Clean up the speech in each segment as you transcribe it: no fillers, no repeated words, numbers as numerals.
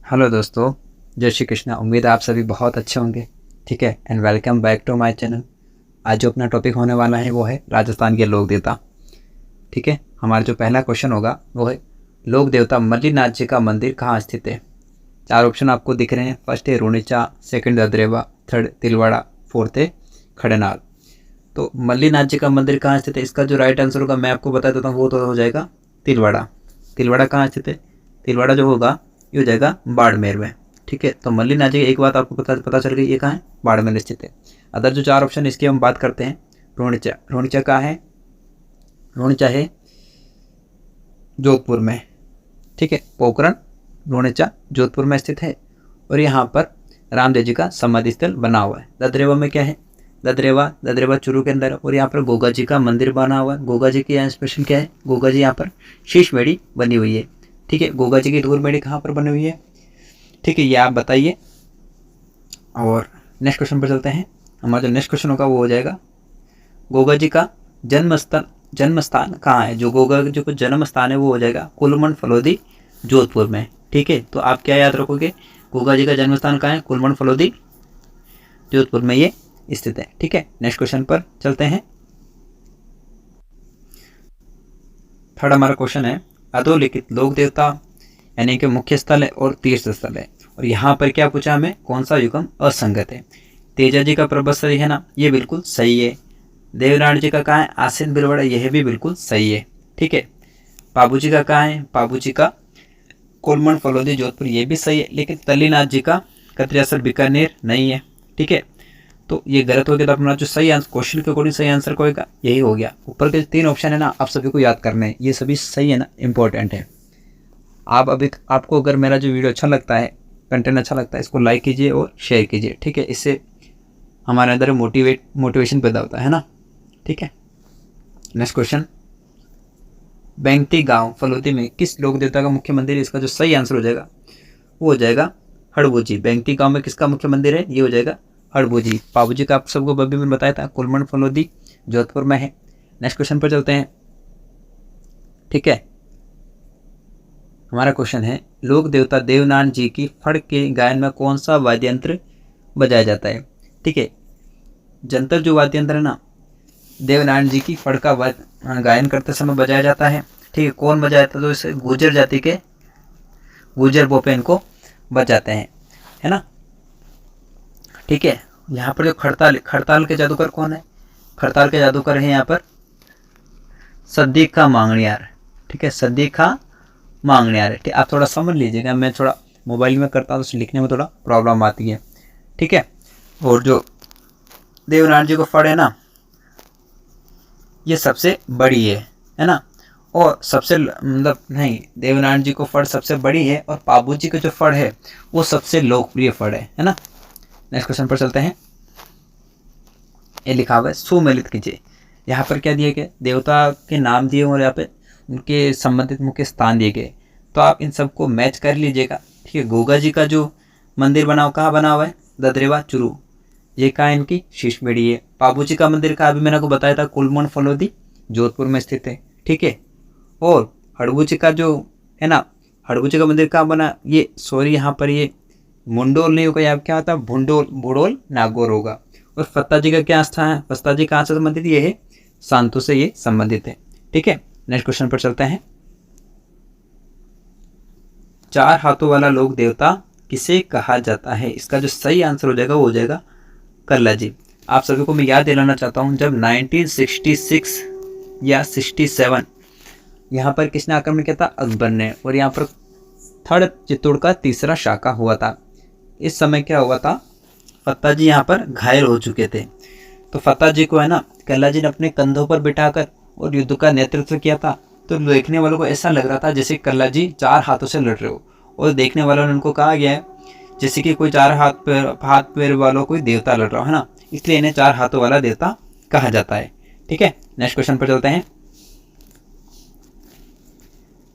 Hello दोस्तों, जय श्री कृष्णा। उम्मीद है आप सभी बहुत अच्छे होंगे। ठीक है, and welcome back to my channel. आज जो अपना टॉपिक होने वाला है वो है राजस्थान के लोक देवता। ठीक है, हमारा जो पहला क्वेश्चन होगा वो है लोक देवता मल्लीनाथ जी का मंदिर कहाँ स्थित है। चार ऑप्शन आपको दिख रहे हैं। फर्स्ट है Runicha, second Dadrewa, third Tilwara, fourth है खड़ेनाल। तो मल्लीनाथ जी का मंदिर कहाँ स्थित है, इसका जो राइट आंसर होगा मैं आपको बता देता हूँ, वो तो हो जाएगा तिलवाड़ा। तिलवाड़ा कहाँ स्थित है? तिलवाड़ा जो होगा ये हो जाएगा बाड़मेर में। ठीक है, तो मल्लीनाथ जी एक बात आपको पता चल गई, ये कहाँ है? बाड़मेर स्थित है। अदर जो चार ऑप्शन इसकी हम बात करते हैं। रोहिचा, रोहिचा कहाँ है? रोहिचा है जोधपुर में। ठीक है, पोखरण रोहिचा जोधपुर में स्थित है और यहाँ पर रामदेव जी का समाधि स्थल बना हुआ है। ददरेवा में क्या है? ददरेवा चूरू के अंदर। और यहाँ पर गोगा जी का मंदिर बना हुआ है। गोगा जी की यहाँ स्पेशल क्या है? गोगा जी यहाँ पर शीश मेढ़ी बनी हुई है। ठीक है, गोगा जी की धूल मेढ़ी कहाँ पर बनी हुई है? ठीक है, ये आप बताइए। और नेक्स्ट क्वेश्चन पर चलते हैं। हमारा जो नेक्स्ट क्वेश्चन होगा वो हो जाएगा गोगा जी का जन्म स्थान कहाँ है। जो गोगा जी का जन्म स्थान है वो हो जाएगा कुलमंड फलोदी जोधपुर में। ठीक है, तो आप क्या याद रखोगे? गोगा जी का जन्म स्थान कहाँ है? कुलमंड फलोदी जोधपुर में ये स्थित है। ठीक है, नेक्स्ट क्वेश्चन पर चलते हैं। थर्ड हमारा क्वेश्चन है अधोलिखित लोक देवता यानी कि मुख्य स्थल है और तीर्थ स्थल है। और यहाँ पर क्या पूछा हमें? कौन सा युगम असंगत है? तेजा जी का प्रबस्त्री है ना, ये बिल्कुल सही है। देवनारायण जी का कहाँ है? आसीन बिलवाड़ा, यह भी बिल्कुल सही है। ठीक है, बाबू जी का कहाँ है? बाबू जी का कोलमंड फलोदी जोधपुर, ये भी सही है। लेकिन तल्लीनाथ जी का कतरियासर बीकानेर नहीं है। ठीक है, तो ये गलत हो गया। तो अपना जो सही आंसर, क्वेश्चन के अकॉर्डिंग सही आंसर को होगा यही हो गया। ऊपर के तीन ऑप्शन है ना, आप सभी को याद करने हैं, ये सभी सही है ना, इंपॉर्टेंट है। आप अभी आपको अगर मेरा जो वीडियो अच्छा लगता है, कंटेंट अच्छा लगता है, इसको लाइक कीजिए और शेयर कीजिए। ठीक है, इससे हमारे अंदर मोटिवेशन पैदा होता है ना। ठीक है, नेक्स्ट क्वेश्चन। बेंगटी गांव फलोदी में किस लोक देवता का मुख्य मंदिर है? इसका जो सही आंसर हो जाएगा वो हो जाएगा हड़बूजी। बेंगटी गांव में किसका मुख्य मंदिर है? ये हो जाएगा हड़बूजी। बाबूजी का आप सबको अभी मैंने बताया था, कुलमंड फलोदी जोधपुर में है। नेक्स्ट क्वेश्चन पर चलते हैं। ठीक है, हमारा क्वेश्चन है लोक देवता देवनारायण जी की फड़ के गायन में कौन सा वाद्य यंत्र बजाया जाता है? ठीक है, जंतर जो वाद्य यंत्र है ना, देवनारायण जी की फड़ का गायन करते समय बजाया जाता है। ठीक है, कौन बजाता है? तो इसे गुर्जर जाति के गुर्जर बोपेन को बजाते हैं, है ना। ठीक है, यहाँ पर जो खड़ताल के जादूगर कौन है? खड़ताल के जादूगर है यहाँ पर सद्दीखा मांगणियार। ठीक है, सद्दीखा मांगणियार है। ठीक, आप थोड़ा समझ लीजिएगा, मैं थोड़ा मोबाइल में करता हूँ तो लिखने में थोड़ा प्रॉब्लम आती है। ठीक है, और जो देवनारायण जी को फड़ है ना, ये सबसे बड़ी है ना। और सबसे मतलब नहीं, देवनारायण जी को फड़ सबसे बड़ी है और पाबू जी का जो फड़ है वो सबसे लोकप्रिय फड़ है ना। नेक्स्ट क्वेश्चन पर चलते हैं। ये लिखा हुआ है सुमेलित कीजिए। यहाँ पर क्या दिए गए? देवता के नाम दिए और यहाँ पे उनके संबंधित मुख्य स्थान दिए गए, तो आप इन सबको मैच कर लीजिएगा। ठीक है, गोगा जी का जो मंदिर बना हुआ कहाँ बना हुआ है? ददरेवा चूरू, ये कहाँ है? इनकी शीश मेढ़ी है। बाबू जी का मंदिर का अभी मैंने आपको बताया था, कुलमंड फलोदी जोधपुर में स्थित है। ठीक है, और हड़बू जी का जो है ना, हड़बू जी का मंदिर कहाँ बना? ये सॉरी, यहाँ पर ये मुंडोल नहीं होगा, यहाँ क्या होता है? भुंडोल नागौर होगा। और फत्ता जी का क्या स्थान है? फत्ता जी कहाँ से संबंधित? ये है सांतु से ये संबंधित है। ठीक है, नेक्स्ट क्वेश्चन पर चलते हैं। चार हाथों वाला लोक देवता किसे कहा जाता है? इसका जो सही आंसर हो जाएगा वो हो जाएगा कर्ला जी। आप सभी को मैं याद दिलाना चाहता हूँ, जब 1966 या 67 यहाँ पर किसने आक्रमण किया था? अकबर ने। और यहाँ पर थर्ड चित्तौड़ का तीसरा शाखा हुआ था। इस समय क्या हुआ था? फत्ता जी यहाँ पर घायल हो चुके थे, तो फत्ता जी को है ना कर्ला जी ने अपने कंधों पर बिठाकर और युद्ध का नेतृत्व किया था। तो देखने वालों को ऐसा लग रहा था जैसे कर्ला जी चार हाथों से लड़ रहे हो, और देखने वालों ने उनको कहा गया है जैसे कि कोई चार हाथ पैर वालों कोई देवता लड़ रहा हो, है ना, इसलिए इन्हें चार हाथों वाला देवता कहा जाता है। ठीक है, नेक्स्ट क्वेश्चन पर चलते हैं।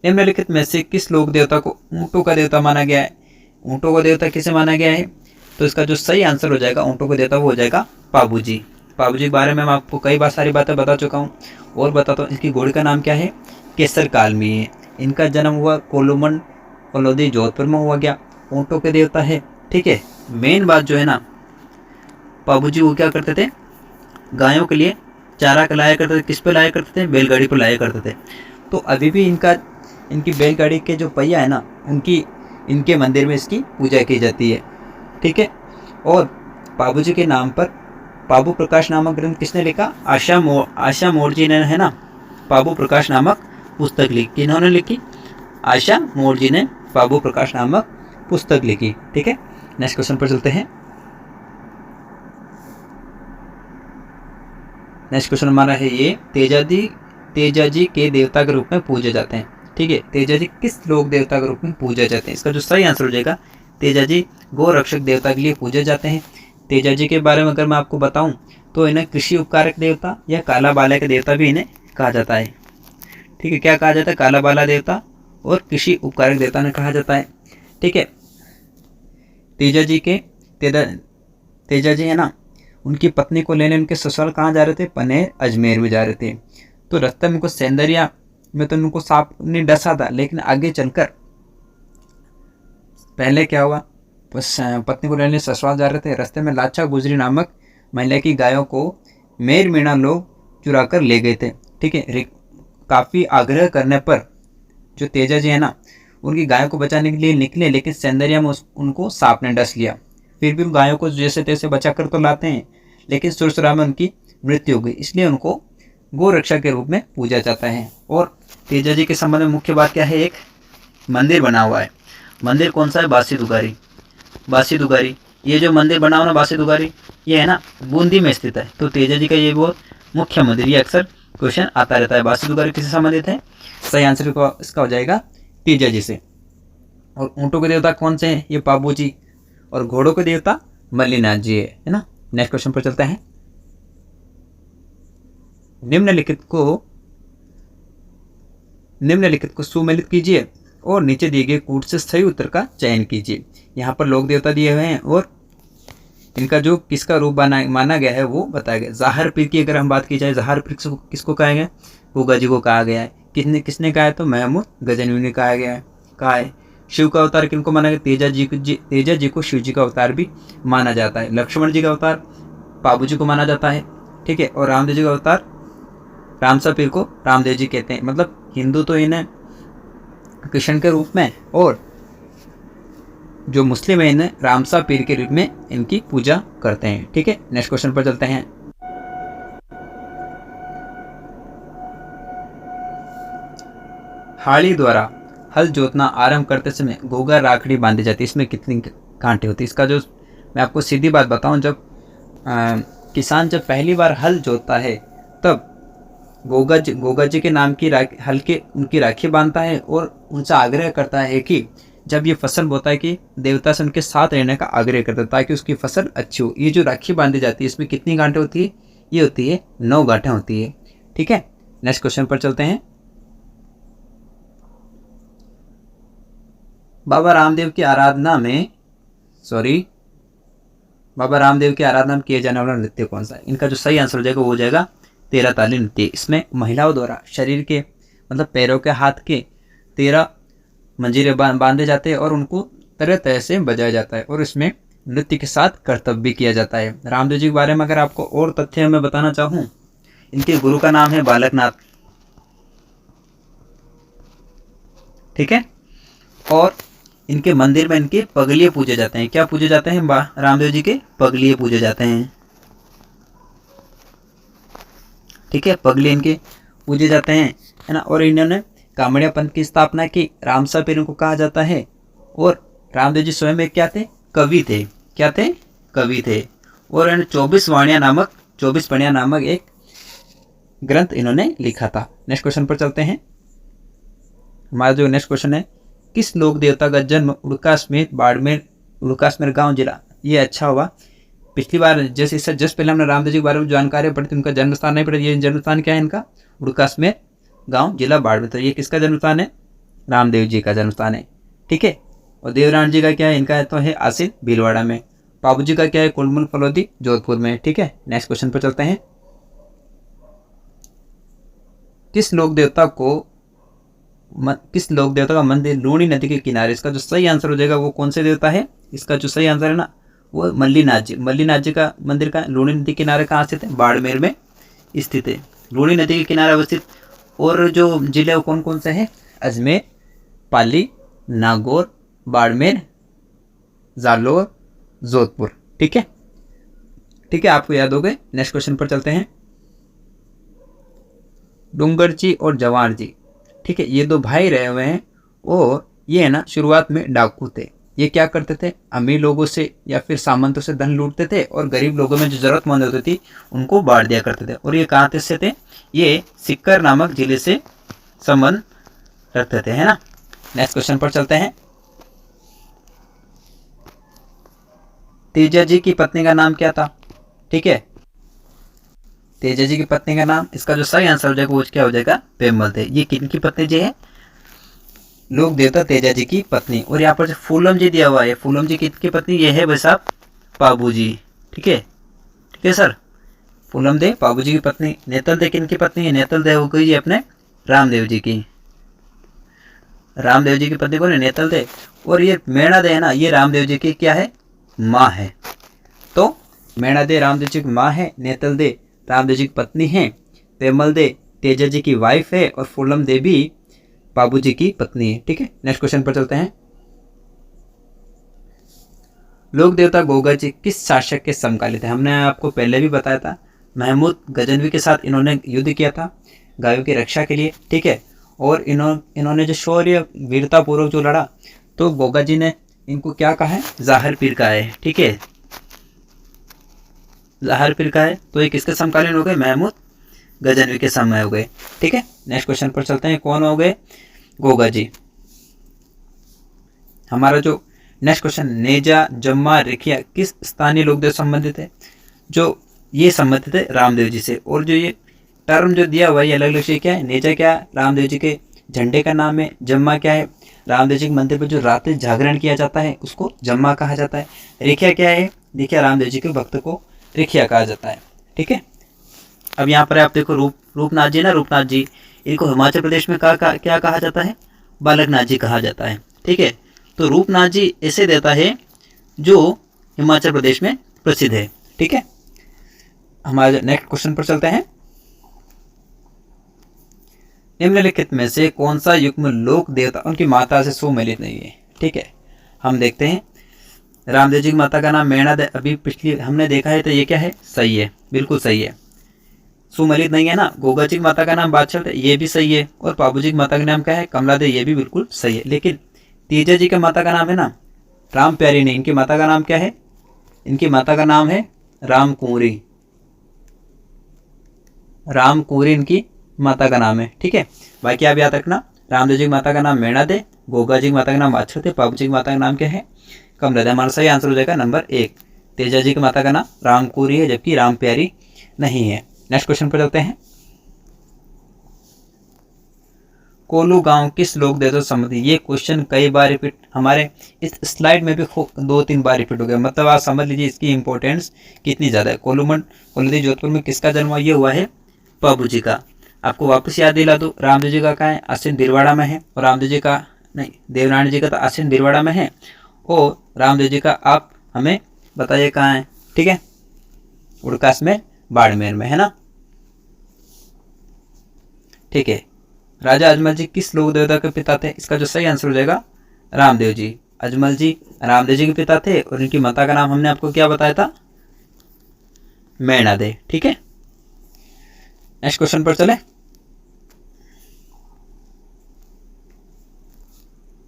निम्नलिखित में से किस लोक देवता को ऊंटों का देवता माना गया है? ऊंटों का देवता किसे माना गया है? तो इसका जो सही आंसर हो जाएगा ऊंटों का देवता वो हो जाएगा पाबू जी। पाबू जी के बारे में मैं आपको कई बार सारी बातें बता चुका हूँ और बताता हूँ। इसकी घोड़ी का नाम क्या है? केसर कालमी है। इनका जन्म हुआ कोलुमन फलोदी जोधपुर में हुआ गया। ऊँटों के देवता है। ठीक है, मेन बात जो है ना, बाबूजी वो क्या करते थे, गायों के लिए चारा लाया करते थे। किस पे लाया करते थे? बैलगाड़ी पर लाया करते थे। तो अभी भी इनकी बैलगाड़ी के जो पहिया है ना, इनके मंदिर में इसकी पूजा की जाती है। ठीक है, और बाबूजी के नाम पर बाबू प्रकाश नामक ग्रंथ किसने लिखा? आशा मोर जी ने, है ना, बाबू प्रकाश नामक पुस्तक लिखी। किन्होंने लिखी? आशा मोर जी ने बाबू प्रकाश नामक पुस्तक लिखी। ठीक है, नेक्स्ट क्वेश्चन पर चलते हैं। नेक्स्ट क्वेश्चन हमारा है ये, तेजाजी के देवता के रूप में पूजे जाते हैं। ठीक है, तेजाजी किस लोक देवता के रूप में पूजे जाते हैं? इसका जो सही आंसर हो जाएगा, तेजाजी गो रक्षक देवता के लिए पूजे जाते हैं। तेजाजी के बारे में अगर मैं आपको बताऊं तो इन्हें कृषि उपकारक देवता या काला बाला के देवता भी इन्हें कहा जाता है। ठीक है, क्या कहा जाता है? काला बाला देवता और कृषि उपकारक देवता ने कहा जाता है। ठीक है, तेजाजी है ना, उनकी पत्नी को लेने उनके ससुराल कहाँ जा रहे थे? पनेर अजमेर में जा रहे थे। तो रास्ते में उनको सेंदरिया में तो उनको सांप ने डसा था, लेकिन आगे चलकर पहले क्या हुआ, पत्नी को लेने ससुराल जा रहे थे, रास्ते में लाचा गुजरी नामक महिला की गायों को मेर मीणा लोग चुरा कर ले गए थे। ठीक है, काफ़ी आग्रह करने पर जो तेजाजी है ना, उनकी गायों को बचाने के लिए निकले, लेकिन सेंदरिया में उनको सांप ने डस लिया। फिर भी उन गायों को जैसे तैसे बचा कर तो लाते हैं, लेकिन सुरसुरा में उनकी मृत्यु हो गई, इसलिए उनको गो रक्षा के रूप में पूजा जाता है। और तेजाजी के संबंध में मुख्य बात क्या है? एक मंदिर बना हुआ है। मंदिर कौन सा है? बासी दुगारी। ये जो मंदिर बना हुआ ना बासी दुगारी, ये है ना बूंदी में स्थित है। तो तेजाजी का ये बहुत मुख्य मंदिर, ये अक्सर क्वेश्चन आता रहता है। बासी दुगारी किससे संबंधित है? सही आंसर इसका हो जाएगा तेजाजी से। और ऊँटों के देवता कौन से हैं? ये बाबूजी। और घोड़ों के देवता मल्लीनाथ जी है ना। नेक्स्ट क्वेश्चन पर चलते हैं। निम्नलिखित को सुमेलित कीजिए और नीचे दिए गए कूट से सही उत्तर का चयन कीजिए। यहाँ पर लोक देवता दिए हुए हैं और इनका जो किसका रूप माना गया है वो बताया गया। ज़ाहर पीर की अगर हम बात की जाए, ज़ाहर पीर किसको कहा गया? गुगा जी को कहा गया है। किसने कहा है? तो महमूद गजनवी ने कहा है। शिव का अवतार किनको माना गया? तेजा जी को शिव जी का अवतार भी माना जाता है। लक्ष्मण जी का अवतार बाबू जी को माना जाता है। ठीक है, और रामदेव जी का अवतार रामसा पीर को रामदेव जी कहते हैं। मतलब हिंदू तो इन्हें कृष्ण के रूप में, और जो मुस्लिम है इन्हें रामसा पीर के रूप में इनकी पूजा करते हैं। ठीक है, नेक्स्ट क्वेश्चन पर चलते हैं। हाड़ी द्वारा हल जोतना आरंभ करते समय गोगा राखड़ी बांधी जाती है। इसमें कितनी कांटे होती है? इसका जो मैं आपको सीधी बात बताऊं, जब किसान जब पहली बार हल जोतता है तब गोगा जी के नाम की हल के उनकी राखी बांधता है और उनसे आग्रह करता है कि जब ये फसल बोता है कि देवता से उनके साथ रहने का आग्रह करता है ताकि उसकी फसल अच्छी हो। ये जो राखी बांधी जाती है इसमें कितनी गांठें होती है? ये होती है 9 गांठें होती है। ठीक है, नेक्स्ट क्वेश्चन पर चलते हैं। बाबा रामदेव की आराधना में किया जाने वाला नृत्य कौन सा है? इनका जो सही आंसर हो जाएगा वो हो जाएगा 13 ताली नृत्य। इसमें महिलाओं द्वारा शरीर के मतलब पैरों के हाथ के 13 मंजीरे बांधे जाते हैं और उनको तरह तरह से बजाया जाता है और इसमें नृत्य के साथ कर्तव्य भी किया जाता है। रामदेव जी के बारे में अगर आपको और तथ्य मैं बताना चाहूँ, इनके गुरु का नाम है बालकनाथ। ठीक है, और इनके मंदिर में इनके पगलिये पूजे जाते हैं। क्या पूजे जाते हैं? रामदेव जी के पगलिये पूजे जाते हैं। ठीक है, पगलिये इनके पूजे जाते हैं, है ना। और इन्होंने कामड़िया पंथ की स्थापना की। रामसा पीर को कहा जाता है। और रामदेव जी स्वयं एक क्या थे? कवि थे। क्या थे? कवि थे। और इन्होंने 24 पणिया नामक एक ग्रंथ इन्होंने लिखा था। नेक्स्ट क्वेश्चन पर चलते हैं। हमारा जो नेक्स्ट क्वेश्चन है, किस लोक देवता का जन्म उड़का समेत बाड़मेर गांव जिला? ये अच्छा हुआ, पिछली बार जैसे इससे जस्ट पहले हमने रामदेव जी के बारे में जानकारी पढ़ी थी, उनका जन्म स्थान नहीं पढ़ा। ये जन्म स्थान क्या है इनका? उड़का समेत गांव जिला बाड़मेर। तो ये किसका जन्म स्थान है? रामदेव जी का जन्म स्थान है। ठीक है, और देवरान जी का क्या है? इनका तो है आसिन भीलवाड़ा में। बाबू जी का क्या है? कुलमुल फलोदी जोधपुर में। ठीक है, नेक्स्ट क्वेश्चन पर चलते हैं। किस लोक देवता को किस लोक देवता का मंदिर लूणी नदी के किनारे? इसका जो सही आंसर हो जाएगा वो कौन से देवता है? इसका जो सही आंसर है ना वो मल्लीनाथ जी। मल्लीनाथ जी का मंदिर का लूणी नदी किनारे कहाँ स्थित है? बाड़मेर में स्थित है, लूणी नदी के किनारे अवस्थित। और जो जिले वो कौन कौन से हैं? अजमेर, पाली, नागौर, बाड़मेर, जालोर, जोधपुर। ठीक है, ठीक है, आपको याद हो गए। नेक्स्ट क्वेश्चन पर चलते हैं। डूंगर जी और जवार जी, ठीक है, ये दो भाई रहे हुए हैं और ये है ना शुरुआत में डाकू थे। ये क्या करते थे? अमीर लोगों से या फिर सामंतों से धन लूटते थे और गरीब लोगों में जो जरूरतमंद होती थी उनको बांट दिया करते थे। और ये कहाँ से थे? ये सिक्कर नामक जिले से संबंध रखते थे, है ना। नेक्स्ट क्वेश्चन पर चलते हैं। तेजा जी की पत्नी का नाम क्या था? ठीक है, तेजा जी की पत्नी का नाम, इसका जो सही आंसर हो जाएगा वो क्या हो जाएगा? पेमल थे। ये किनकी पत्नी जी है? लोक देवता तेजा जी की पत्नी। और यहाँ पर जो फूलम जी दिया हुआ है, फूलम जी किनकी पत्नी? ये है भाई साहब पाबू जी। ठीक है, ठीक है सर, फूलम दे पाबू जी की पत्नी। नेतल दे किनकी पत्नी है? नेतल दे हो गई जी अपने रामदेव जी की, रामदेव जी की पत्नी कौन है? नेतल दे। और ये मेणा दे है ना, ये रामदेव जी की क्या है? माँ है। तो मेणा दे रामदेव जी की माँ है, नेतल दे रामदेव जी की पत्नी है, पेमल दे तेजा जी की वाइफ है और फूलम दे भी बाबू जी की पत्नी है। ठीक है, नेक्स्ट क्वेश्चन पर चलते हैं। लोक देवता गोगा जी किस शासक के समकालीन थे? हमने आपको पहले भी बताया था, महमूद गजनवी के साथ इन्होंने युद्ध किया था गायों की रक्षा के लिए। ठीक है, और इन्होंने जो शौर्य वीरता पूर्वक जो लड़ा, तो गोगा जी ने इनको क्या कहा है? जाहिर पीर कहा है। ठीक है, जाहिर पीर कहा है। तो ये किसके समकालीन हो गए? महमूद गजनवी के समय हो गए। ठीक है, नेक्स्ट क्वेश्चन पर चलते हैं। कौन हो गए? गोगा जी। हमारा जो नेक्स्ट क्वेश्चन, नेजा, जम्मा, रेखिया किस स्थानीय लोकदेव संबंधित है? जो ये संबंधित है रामदेव जी से। और जो ये टर्म जो दिया हुआ है अलग अलग से क्या है? नेजा क्या है? रामदेव जी के झंडे का नाम है। जम्मा क्या है? रामदेव जी के मंदिर पर जो रात्रि जागरण किया जाता है उसको जम्मा कहा जाता है। रेखिया क्या है? रेखिया रामदेव जी के भक्त को रेखिया कहा जाता है। ठीक है, अब यहाँ पर आप देखो रूपनाथ जी ना, रूपनाथ जी, इनको हिमाचल प्रदेश में क्या कहा जाता है? बालकनाथ जी कहा जाता है। ठीक है, तो रूपनाथ जी ऐसे देता है जो हिमाचल प्रदेश में प्रसिद्ध है। ठीक है, हमारे नेक्स्ट क्वेश्चन पर चलते हैं। निम्नलिखित में से कौन सा युग्म लोक देवता उनकी माता से सुमेलित नहीं है? ठीक है, हम देखते हैं। रामदेव जी की माता का नाम मेणा दे, अभी पिछली हमने देखा है, तो ये क्या है? सही है, बिल्कुल सही है, सुमेलित नहीं है ना। गोगा जी की माता का नाम बादशाह थे, ये भी सही है। और बाबू जी की माता का नाम क्या है? कमला दे, ये भी बिल्कुल सही है। लेकिन तेजा जी का माता का नाम है ना राम प्यारी नहीं, इनकी माता का नाम क्या है? इनकी माता का नाम है राम कुंवरी, राम कुंवरी इनकी माता का नाम है। ठीक है, बाकी आप याद रखना, रामदेव जी की माता का नाम मेणा दे, गोगा जी की माता का नाम बादशाह थे, बाबू जी की माता का नाम क्या है? कमला दे। हमारा सही आंसर हो जाएगा नंबर 1। तेजा जी की माता का नाम राम कुंवरी है, जबकि राम प्यारी नहीं है। नेक्स्ट क्वेश्चन पर चलते हैं। कोलू गांव किस लोक देवता से संबंधित? ये क्वेश्चन कई बार रिपीट हमारे इस स्लाइड में भी 2-3 बार रिपीट हो गया, मतलब आप समझ लीजिए इसकी इंपॉर्टेंस कितनी ज़्यादा है। कोलूदी जोधपुर में किसका जन्म ये हुआ है? बाबू जी का। आपको वापस याद दिला दूँ, रामदेव जी का कहाँ है? आश्विन भिलवाड़ा में है। और रामदेव जी का नहीं, देवनारायण जी का तो आश्विन भिलवाड़ा में है। और रामदेव जी का आप हमें बताइए कहाँ है? ठीक है, उड़कास में, बाड़मेर में, है ना। ठीक है, राजा अजमल जी किस लोक देवता के पिता थे? इसका जो सही आंसर हो जाएगा रामदेव जी। अजमल जी रामदेव जी के पिता थे और इनकी माता का नाम हमने आपको क्या बताया था? मेणा दे। ठीक है, नेक्स्ट क्वेश्चन पर चले।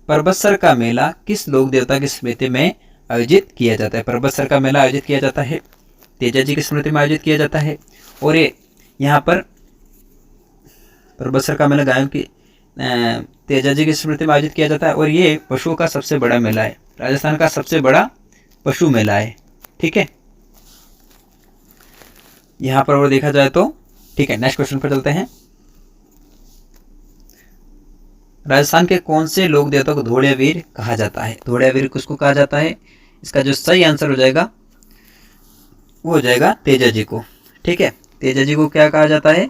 परबतसर का मेला किस लोक देवता की स्मृति में आयोजित किया जाता है? परबतसर का मेला आयोजित किया जाता है तेजा जी की स्मृति में आयोजित किया जाता है। और ये यहाँ पर परबतसर का मेला गायों की तेजा जी की स्मृति में आयोजित किया जाता है। और ये पशुओं का सबसे बड़ा मेला है, राजस्थान का सबसे बड़ा पशु मेला है। ठीक है, यहाँ पर और देखा जाए तो। ठीक है, नेक्स्ट क्वेश्चन पर चलते हैं। राजस्थान के कौन से लोक देवता को धोड़िया वीर कहा जाता है? धोड़िया वीर किसको कहा जाता है? इसका जो सही आंसर हो जाएगा वो हो जाएगा तेजा जी को। ठीक है, तेजा जी को क्या कहा जाता है?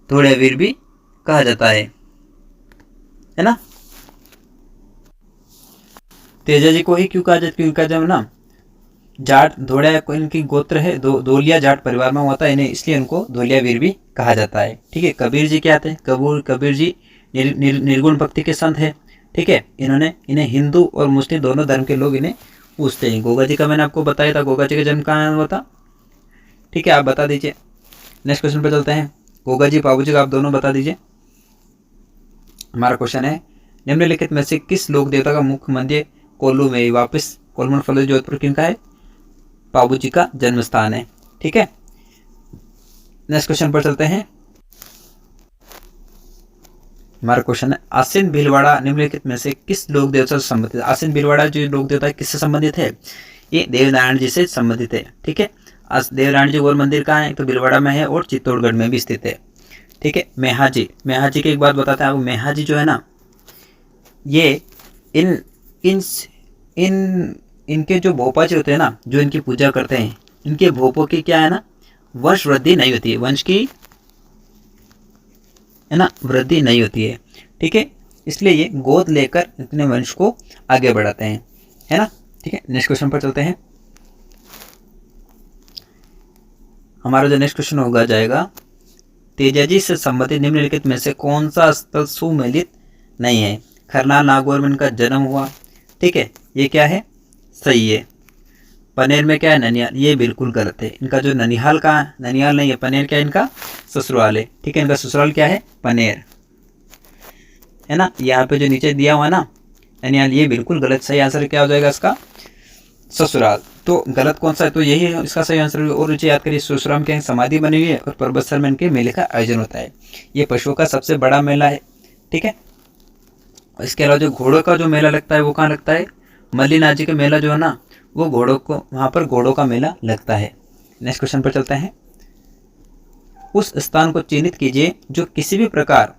धोड़िया वीर भी कहा जाता है। है ना। तेजाजी को ही क्यों कहा जाता, क्योंकि जब ना जाट धोड़िया को इनकी गोत्र है, धोलिया जाट परिवार में हुआ था इन्हें, इसलिए उनको धोलिया वीर भी कहा जाता है। ठीक है, कबीर जी क्या थे, कबीर जी निर्गुण भक्ति के संत है। ठीक है, इन्हें हिंदू और मुस्लिम दोनों धर्म के लोग इन्हें पूछते हैं। गोगा जी का मैंने आपको बताया था, गोगा जी का जन्म कहाँ हुआ था। ठीक है, आप बता दीजिए। नेक्स्ट क्वेश्चन पे चलते हैं। गोगा जी बाबू जी का आप दोनों बता दीजिए। हमारा क्वेश्चन है, निम्नलिखित में से किस लोक देवता का मुख्य मंदिर कोल्लू में, वापस कोलमन फलो जोधपुर किनका है, बाबू जी का जन्म स्थान है। ठीक है, नेक्स्ट क्वेश्चन पर चलते हैं। हमारा क्वेश्चन है, आसीन भीलवाड़ा निम्नलिखित में से किस लोक देवता से संबंधित है। आसीन भीलवाड़ा जो लोक देवता किससे संबंधित है, ये देवनारायण जी से संबंधित है। ठीक है, देवनारायण जी और मंदिर कहाँ है, तो भीलवाड़ा में है और चित्तौड़गढ़ में भी स्थित है। ठीक है, मेहाजी की एक बात बताते हैं आपको। मेहाजी जो है ना, ये इनके जो भोपा जी होते हैं ना, जो इनकी पूजा करते हैं, इनके भोपों की क्या है ना, वंश वृद्धि नहीं होती है, वंश की है ना वृद्धि नहीं होती है। ठीक है, इसलिए ये गोद लेकर अपने वंश को आगे बढ़ाते हैं, है ना। ठीक है, नेक्स्ट क्वेश्चन पर चलते हैं। हमारा जो नेक्स्ट क्वेश्चन होगा जाएगा, तेजाजी से संबंधित निम्नलिखित में से कौन सा स्थल सुमेलित नहीं है। खरना नागौर में इनका जन्म हुआ। ठीक है, ये क्या है, सही है। पनेर में क्या है, ननिहाल, ये बिल्कुल गलत है। इनका जो ननिहाल का, ननिहाल नहीं है, पनेर क्या है, इनका ससुराल है। ठीक है, इनका ससुराल क्या है, पनेर, है ना। यहाँ पे जो नीचे दिया हुआ ना ननिहाल, ये बिल्कुल गलत। सही आंसर क्या हो जाएगा इसका, ससुराल। तो गलत कौन सा है, तो यही है इसका सही आंसर। और नीचे याद करिए, ससुराल के समाधि बनी हुई है और परबतसर में इनके मेले का आयोजन होता है। ये पशुओं का सबसे बड़ा मेला है। ठीक है, इसके अलावा जो घोड़ों का जो मेला लगता है वो कहाँ लगता है, मल्लीनाथ जी का मेला जो है ना, वो घोड़ों को, वहाँ पर घोड़ों का मेला लगता है। नेक्स्ट क्वेश्चन पर चलते हैं। उस स्थान को चिन्हित कीजिए जो किसी भी प्रकार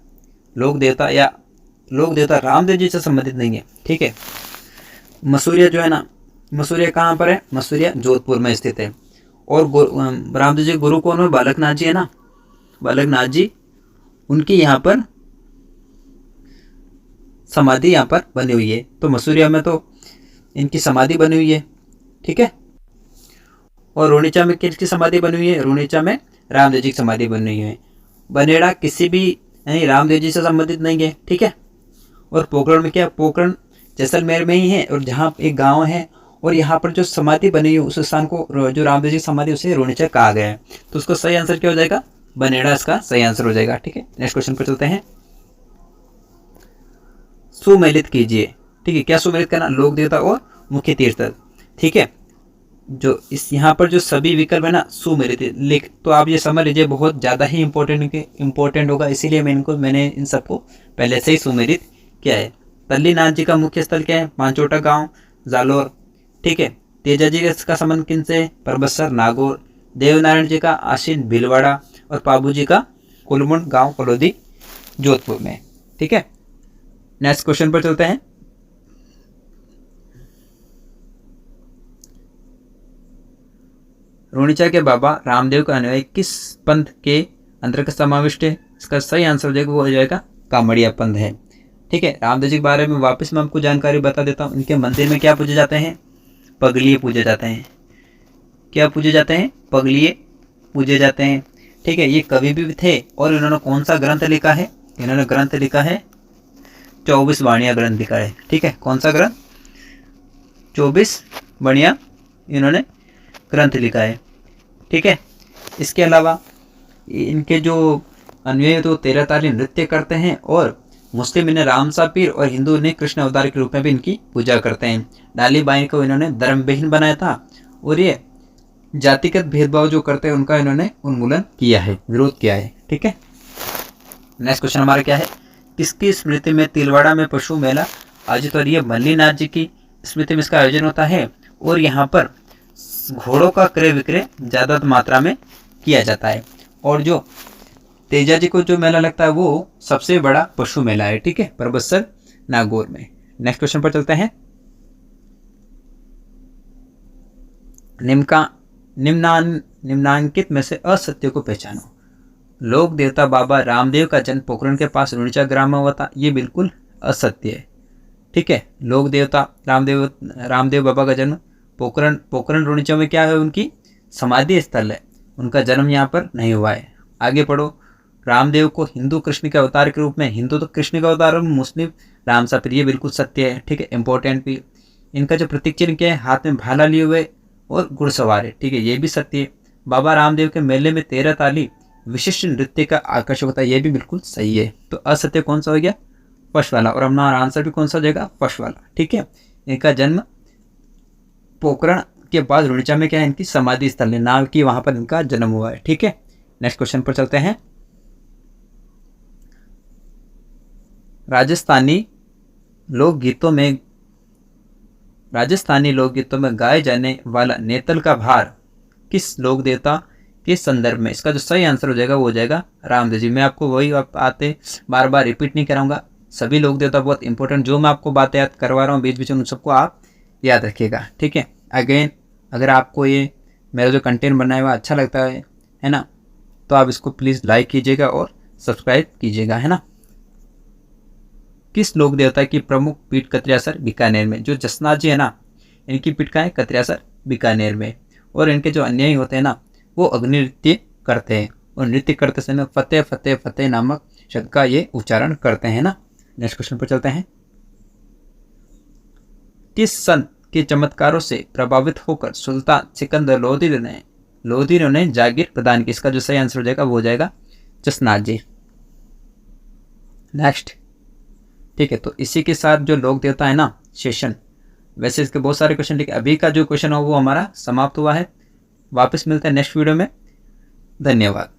लोक देवता रामदेव जी से संबंधित नहीं है। ठीक है, मसूरिया जो है ना, मसूरिया कहाँ पर है, मसूरिया जोधपुर में स्थित है। और रामदेव जी गुरु कौन है, बालकनाथ जी है ना, बालकनाथ जी, उनकी यहाँ पर समाधि यहाँ पर बनी हुई है। तो मसूरिया में तो इनकी समाधि बनी हुई है। ठीक है, और रोनिचा में किसकी समाधि बनी हुई है, रोनिचा में रामदेव जी की समाधि बनी हुई है। बनेड़ा किसी भी यानी रामदेव जी से संबंधित नहीं है। ठीक है, और पोखरण में क्या, पोखरण जैसलमेर में ही है, और जहाँ एक गांव है, और यहाँ पर जो समाधि बनी हुई उस स्थान को, जो रामदेव जी की समाधि, उसे रोनिचा कहा गया है। तो उसका सही आंसर क्या हो जाएगा, बनेड़ा इसका सही आंसर हो जाएगा। ठीक है, नेक्स्ट क्वेश्चन पर चलते हैं। सुमेलित कीजिए। ठीक है, क्या सुमेलित करना, लोक देवता और मुख्य तीर्थ। ठीक है, जो इस यहाँ पर जो सभी विकल्प है ना सुमेलित लिख, तो आप ये समझ लीजिए बहुत ज़्यादा ही इम्पोर्टेंट होगा, इसीलिए मैंने इन सबको पहले से ही सुमेलित किया है। तल्लीनाथ जी का मुख्य स्थल क्या है, पांचोटा गांव, जालोर। ठीक है, तेजा जी का संबंध किन से, परबतसर, नागौर। देवनारायण जी का आशीन भीलवाड़ा, और पाबू जी का कुलमुंड गांव कलौदी जोधपुर में। ठीक है, नेक्स्ट क्वेश्चन पर चलते हैं। रोनिचा के बाबा रामदेव का अनुयायी किस पंथ के अंतर्गत समाविष्ट है। इसका सही आंसर हो जाएगा, वो हो जाएगा कामड़िया पंथ है। ठीक है, रामदेव जी के बारे में वापस मैं आपको जानकारी बता देता हूँ। इनके मंदिर में क्या पूजे जाते हैं, पगलिए पूजे जाते हैं। क्या पूजे जाते हैं, पगलिए पूजे जाते हैं। ठीक है, ये कवि भी थे, और इन्होंने कौन सा ग्रंथ लिखा है, इन्होंने ग्रंथ लिखा है 24 वाणिया ग्रंथ लिखा है। ठीक है, कौन सा ग्रंथ, 24 वाणिया इन्होंने ग्रंथ लिखा है। ठीक है, इसके अलावा इनके जो अनुयायी तो 13 ताली नृत्य करते हैं, और मुस्लिम इन्हें रामसा पीर और हिंदू इन्हें कृष्ण अवतार के रूप में भी इनकी पूजा करते हैं। डाली बाई को इन्होंने धर्मविहीन बनाया था, और ये जातिगत भेदभाव जो करते हैं उनका इन्होंने उन्मूलन किया है, विरोध किया है। ठीक है, नेक्स्ट क्वेश्चन हमारा क्या है, किसकी स्मृति में तिलवाड़ा में पशु मेला आयोजित हो रही है। मल्लीनाथ जी की स्मृति में इसका आयोजन होता है, और यहाँ पर घोड़ों का क्रय विक्रय ज्यादा मात्रा में किया जाता है। और जो तेजा जी को जो मेला लगता है वो सबसे बड़ा पशु मेला है। ठीक है, परबतसर नागौर में। नेक्स्ट क्वेश्चन पर चलते हैं। निम्नांकित में से असत्य को पहचानो। लोक देवता बाबा रामदेव का जन्म पोखरण के पास रुणिचा ग्राम में हुआ था, ये बिल्कुल असत्य है। ठीक है, लोक देवता रामदेव बाबा का जन्म पोखरण रुणिचा में क्या है, उनकी समाधि स्थल है, उनका जन्म यहाँ पर नहीं हुआ है। आगे पढ़ो, रामदेव को हिंदू कृष्ण के अवतार के रूप में, हिंदू तो कृष्ण का अवतार और मुस्लिम राम सा, फिर ये बिल्कुल सत्य है। ठीक है, इंपॉर्टेंट भी। इनका जो प्रतीक चिन्ह क्या है, हाथ में भाला लिए हुए और घुड़सवार है। ठीक है, ये भी सत्य है। बाबा रामदेव के मेले में 13 ताली विशिष्ट नृत्य का आकर्षक होता है, ये भी बिल्कुल सही है। तो असत्य कौन सा हो गया, फर्स्ट वाला, और हमारा आंसर भी कौन सा हो जाएगा, फर्स्ट वाला। ठीक है, इनका जन्म पोखरण के बाद रुणिचा में क्या है, इनकी समाधि स्थल है, नाम की वहां पर इनका जन्म हुआ है। ठीक है, नेक्स्ट क्वेश्चन पर चलते हैं। राजस्थानी लोकगीतों में गाए जाने वाला नेतल का भार किस लोक देवता के संदर्भ में, इसका जो सही आंसर हो जाएगा वो हो जाएगा रामदेव जी। मैं आपको वही आते बार बार रिपीट नहीं कराऊंगा, सभी लोक देवता बहुत इंपॉर्टेंट, जो मैं आपको बातें याद करवा रहा हूँ बीच बीच में, उन सबको आप याद रखिएगा। ठीक है, अगेन अगर आपको ये मेरा जो कंटेंट बनाया हुआ अच्छा लगता है ना, तो आप इसको प्लीज़ लाइक कीजिएगा और सब्सक्राइब कीजिएगा, है ना। किस लोक देवता की प्रमुख पीठ कत्रियासर बीकानेर में, जो जसनाथ जी है ना, इनकी पीठ का है कत्रियासर बीकानेर में। और इनके जो अन्यायी होते हैं ना, वो अग्नि नृत्य करते हैं, और नृत्य करते समय फतेह फतेह फतेह नामक शब्द का ये उच्चारण करते हैं ना। नेक्स्ट क्वेश्चन पर चलते हैं। किस संत के चमत्कारों से प्रभावित होकर सुल्तान सिकंदर लोधी ने जागीर प्रदान की, इसका जो सही आंसर हो जाएगा वो हो जाएगा जसनाथ जी। नेक्स्ट, ठीक है, तो इसी के साथ जो लोक देवता है ना शेषन, वैसे इसके बहुत सारे क्वेश्चन, लेकिन अभी का जो क्वेश्चन हो वो हमारा समाप्त हुआ है। वापस मिलते हैं नेक्स्ट वीडियो में। धन्यवाद।